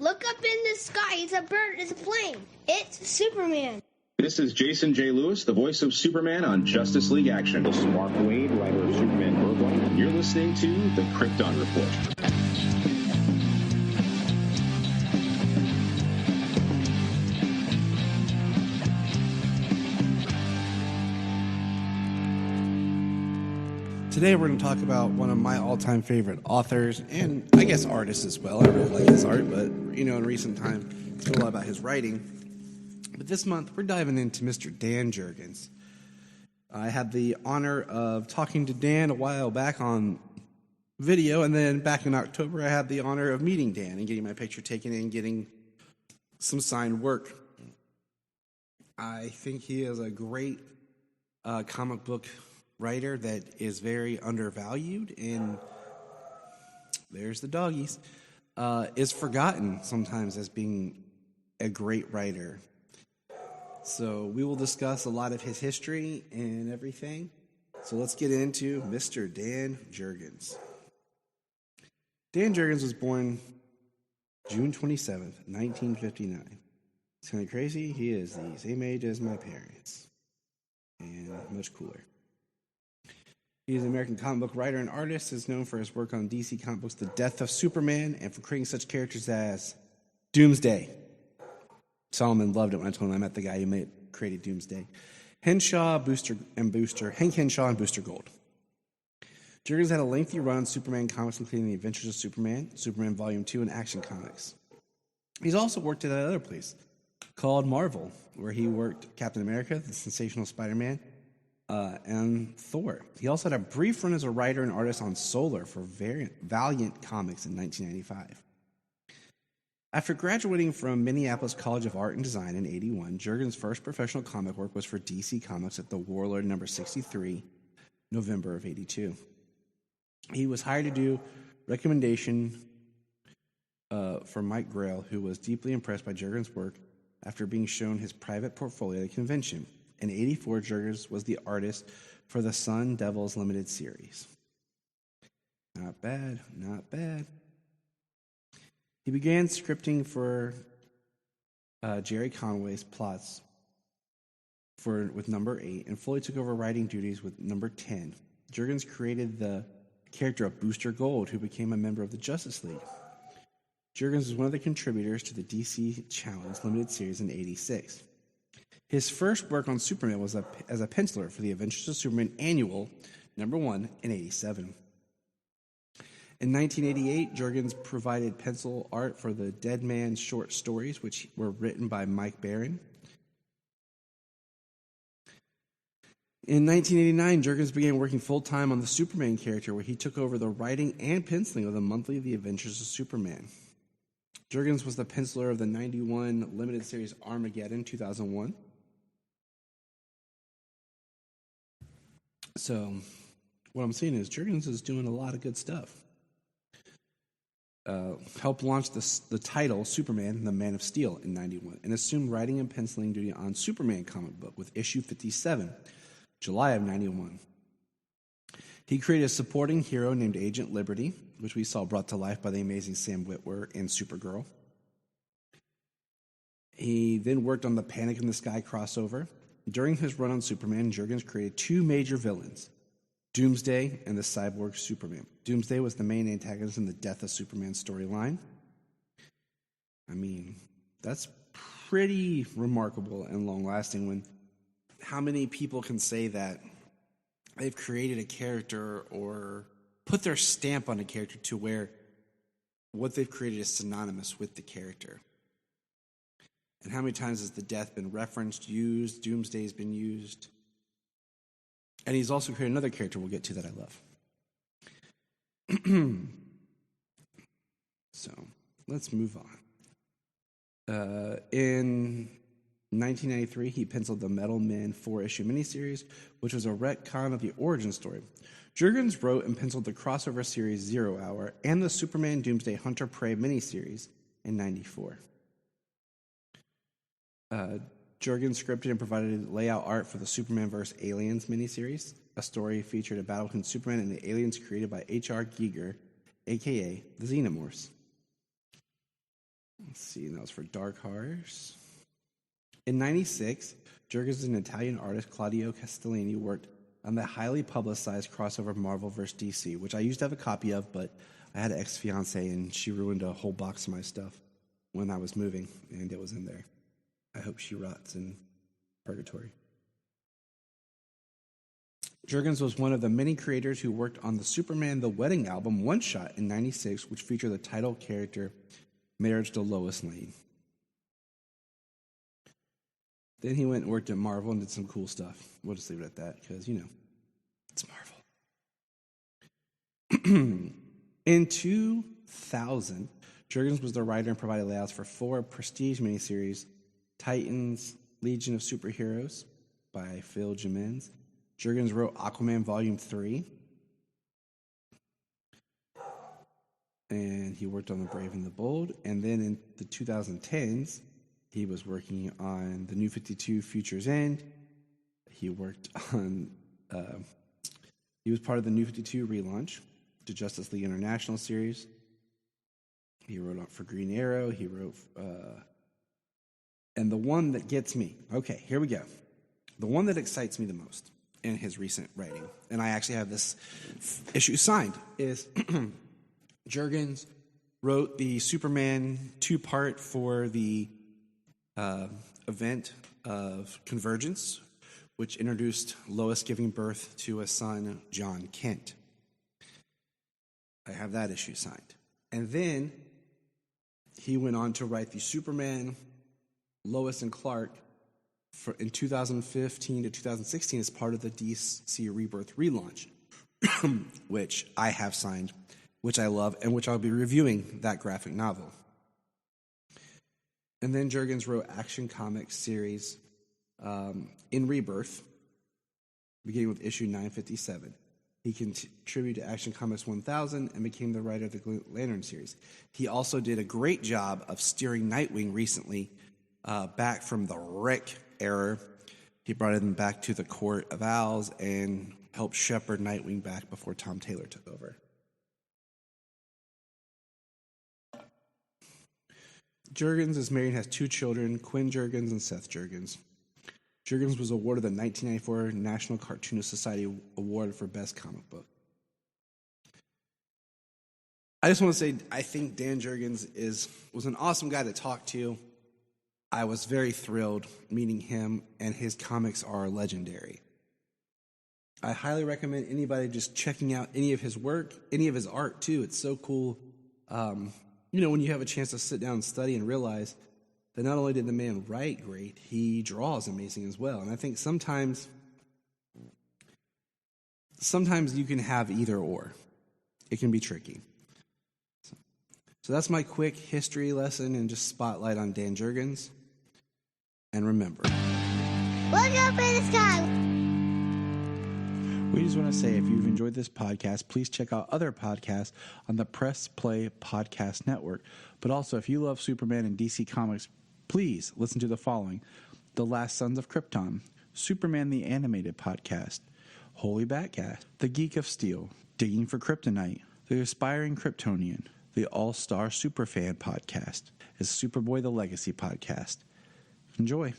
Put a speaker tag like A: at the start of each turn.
A: Look up in the sky. It's a bird. It's a plane. It's Superman.
B: This is Jason J. Lewis, the voice of Superman on Justice League Action. This is Mark Wade, writer of Superman Worldwide, and you're listening to the Krypton Report.
C: Today we're going to talk about one of my all-time favorite authors, and I guess artists as well. I really like his art, but, in recent time, it's been a lot about his writing. But this month, we're diving into Mr. Dan Jurgens. I had the honor of talking to Dan a while back on video, and then back in October, I had the honor of meeting Dan and getting my picture taken and getting some signed work. I think he is a great comic book writer that is very undervalued and there's the doggies, is forgotten sometimes as being a great writer. So we will discuss a lot of his history and everything. So let's get into Mr. Dan Jurgens. Dan Jurgens was born June 27th, 1959. It's kind of crazy. He is the same age as my parents and much cooler. He is an American comic book writer and artist, is known for his work on DC comic books The Death of Superman, and for creating such characters as Doomsday. Solomon loved it when I told him I met the guy who created Doomsday. Hank Henshaw and Booster Gold. Jurgens had a lengthy run on Superman comics, including The Adventures of Superman, Superman Volume 2, and Action Comics. He's also worked at another place called Marvel, where he worked Captain America, the Sensational Spider-Man, and Thor. He also had a brief run as a writer and artist on Solar for Valiant Comics in 1995. After graduating from Minneapolis College of Art and Design in 1981, Jurgens' first professional comic work was for DC Comics at the Warlord number 63, November of 1982. He was hired to do recommendation for Mike Grail, who was deeply impressed by Jurgens' work after being shown his private portfolio at a convention. In 1984, Jurgens was the artist for the Sun Devils Limited series. Not bad, not bad. He began scripting for Jerry Conway's plots with number 8 and fully took over writing duties with number 10. Jurgens created the character of Booster Gold, who became a member of the Justice League. Jurgens was one of the contributors to the DC Challenge Limited series in 1986. His first work on Superman was as a penciler for the Adventures of Superman Annual, number 1, in 1987. In 1988, Jurgens provided pencil art for the Dead Man short stories, which were written by Mike Barron. In 1989, Jurgens began working full-time on the Superman character, where he took over the writing and penciling of the monthly The Adventures of Superman. Jurgens was the penciler of the 91 limited series Armageddon 2001. So, what I'm seeing is Jurgens is doing a lot of good stuff. Helped launch the title Superman, the Man of Steel in 91, and assumed writing and penciling duty on Superman comic book with issue 57, July of 91. He created a supporting hero named Agent Liberty, which we saw brought to life by the amazing Sam Witwer in Supergirl. He then worked on the Panic in the Sky crossover. During his run on Superman, Jurgens created two major villains, Doomsday and the Cyborg Superman. Doomsday was the main antagonist in the Death of Superman storyline. I mean, that's pretty remarkable and long-lasting when how many people can say that they've created a character or put their stamp on a character to where what they've created is synonymous with the character. And how many times has the death been referenced, used, Doomsday's been used? And he's also created another character we'll get to that I love. So, let's move on. In 1993, he penciled the Metal Men 4-issue miniseries, which was a retcon of the origin story. Jurgens wrote and penciled the crossover series Zero Hour and the Superman Doomsday Hunter Prey miniseries in 1994. Jurgens scripted and provided layout art for the Superman vs. Aliens miniseries. A story featured a battle between Superman and the aliens created by H.R. Giger, a.k.a. the Xenomorphs. Let's see, and that was for Dark Horse. In 96, Jurgens and Italian artist Claudio Castellini worked on the highly publicized crossover Marvel vs. DC, which I used to have a copy of, but I had an ex-fiancée, and she ruined a whole box of my stuff when I was moving, and it was in there. I hope she rots in purgatory. Jurgens was one of the many creators who worked on the Superman The Wedding album one-shot in 96, which featured the title character Marriage to Lois Lane. Then he went and worked at Marvel and did some cool stuff. We'll just leave it at that because, it's Marvel. In 2000, Jurgens was the writer and provided layouts for 4 prestige miniseries: Titans, Legion of Superheroes by Phil Jimenez. Jurgens wrote Aquaman Volume 3. And he worked on The Brave and the Bold. And then in the 2010s, he was working on the New 52 Future's End. He worked on, he was part of the New 52 relaunch, the Justice League International series. He wrote on for Green Arrow. He wrote, and the one that gets me, okay, here we go. The one that excites me the most in his recent writing, and I actually have this issue signed, is Jurgens wrote the Superman 2-part for the event of Convergence, which introduced Lois giving birth to a son, John Kent. I have that issue signed. And then he went on to write the Superman, Lois and Clark in 2015 to 2016 as part of the DC Rebirth relaunch, which I have signed, which I love, and which I'll be reviewing that graphic novel. And then Jurgens wrote Action Comics series in Rebirth, beginning with issue 957. He contributed to Action Comics 1000 and became the writer of the Green Lantern series. He also did a great job of steering Nightwing recently back from the Rick era. He brought him back to the Court of Owls and helped shepherd Nightwing back before Tom Taylor took over. Jurgens is married and has 2 children, Quinn Jurgens and Seth Jurgens. Jurgens was awarded the 1994 National Cartoonist Society Award for Best Comic Book. I just want to say I think Dan Jurgens was an awesome guy to talk to. I was very thrilled meeting him, and his comics are legendary. I highly recommend anybody just checking out any of his work, any of his art too. It's so cool. When you have a chance to sit down and study and realize that not only did the man write great, he draws amazing as well. And I think sometimes you can have either or. It can be tricky. So that's my quick history lesson and just spotlight on Dan Jurgens. And remember,
A: look up in the sky.
D: We just want to say, if you've enjoyed this podcast, please check out other podcasts on the Press Play Podcast Network. But also, if you love Superman and DC Comics, please listen to the following: The Last Sons of Krypton, Superman the Animated Podcast, Holy Batcast, The Geek of Steel, Digging for Kryptonite, The Aspiring Kryptonian, The All-Star Superfan Podcast, and Superboy the Legacy Podcast. Enjoy.